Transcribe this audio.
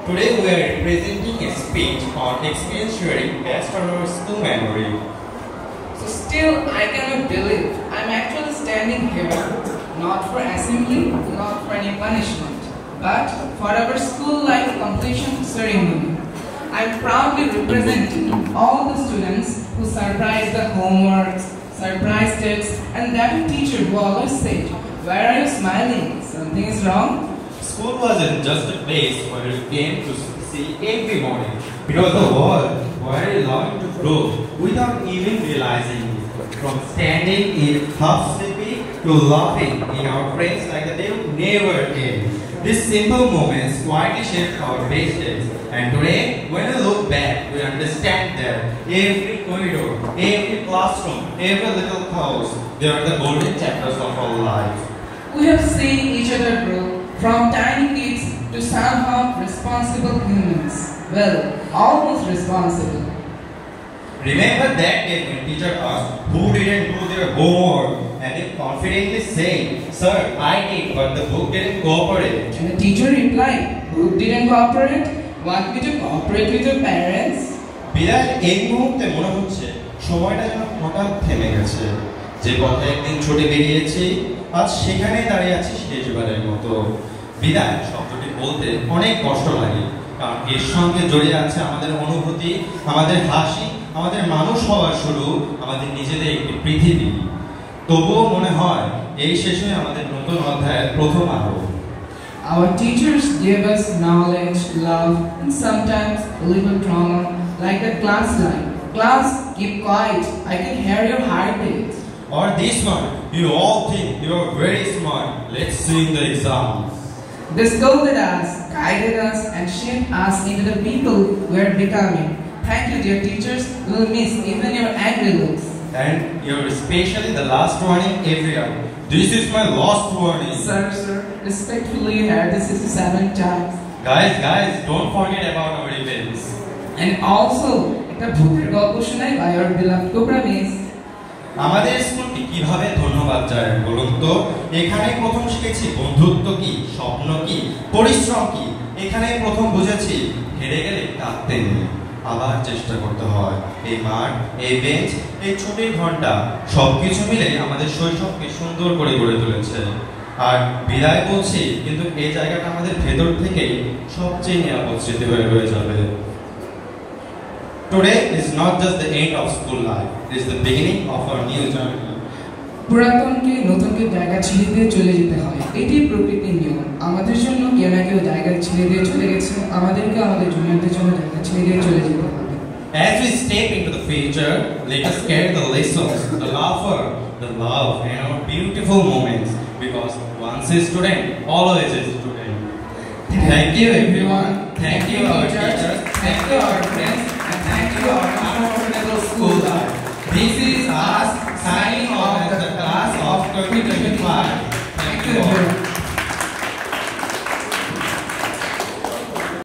Today we are presenting a speech on experience sharing based on our school memory. So still I cannot believe I'm actually standing here, not for assembly, not for any punishment, but for our school life completion ceremony. I'm proudly representing all the students who surprised the homeworks, surprised tests, and that teacher who always said, "Why are you smiling? Something is wrong?" School wasn't just a place where you came to see every morning. It was a world where you learned to grow without even realizing it. From standing in half sleepy to laughing in our friends like the day would never end. These simple moments quietly shaped our best days. And today, when we look back, we understand that every corridor, every classroom, every little house, they are the golden chapters of our life. We have seen each other grow, from tiny kids to somehow responsible humans. Well, almost responsible. Remember that day when teacher asked who didn't do their homework and they confidently said, "Sir, I did, but the book didn't cooperate." And the teacher replied, "Who didn't cooperate? Want me to cooperate with your parents?" বিদায় এই মুহূর্তে মনে হচ্ছে সময়টা যেন হঠাৎ থেমে গেছে। যে পথে একদিন ছুটে বেরিয়েছি আজ সেখানেই দাঁড়িয়ে আছি শেষবারের মতো। বিদায় শব্দটি বলতে অনেক কষ্ট লাগে, কারণ এর সঙ্গে জড়িয়ে আছে আমাদের অনুভূতি, আমাদের হাসি, আমাদের মানুষ হওয়ার শুরু, আমাদের নিজেদের একটি পৃথিবী। তবুও মনে হয় এই শেষে আমাদের নতুন অধ্যায়ের প্রথম আলো। Our teachers gave us knowledge, love, and sometimes a little trauma, like the class line. "Class, keep quiet. I can hear your heartbeat." Or this one, "You all think you are very smart. Let's sing the exam." They scolded us, guided us, and shaped us into the people we are becoming. Thank you, dear teachers. We'll miss even your angry looks. And you're especially the last warning every year. This is my last warning. Sir, respectfully, you heard this 67 times. Guys, don't forget about our events. And also, একটা ভূতের গল্প শোনাই by our beloved Cobra Miss. আমাদের স্কুলটি কিভাবে ধন্যবাদ যায় বলুন তো? এখানে প্রথম শিখেছি বন্ধুত্ব কি, স্বপ্ন কি, পরিশ্রম কি। এখানে প্রথম বুঝেছি হেরে গেলে কাঁদতে নেই, আবার চেষ্টা করতে হয়। এই মাঠ, এই বেঞ্চ, এই ছুটির ঘন্টা সবকিছু মিলে আমাদের শৈশবকে সুন্দর করে গড়ে তুলেছে। আর বিদায় বলছি, কিন্তু এই জায়গাটা আমাদের ভেতর থেকেই সবচেয়ে নিরাপদ স্মৃতি হয়ে রয়ে যাবে। Today is not just the end of school life, it is the beginning of our new journey. পুরাতনকে নতুনকে জায়গা ছেড়ে দিয়ে চলে যেতে হয়, এটাই প্রকৃতির নিয়ম। আমাদের জন্য কেউ না কেউ জায়গা ছেড়ে দিয়ে চলে গেছে, আমাদেরকে আমাদের জুনিয়রদের জন্য জায়গা ছেড়ে দিয়ে চলে যেতে হবে। As we step into the future, let us carry the lessons, the laughter, the love, and our beautiful moments, because once a student, always a student. Thank you everyone. Thank you our teachers. Thank you our friends. And thank you our unforgettable school life. This is us signing off as the class of 2025. Thank you all.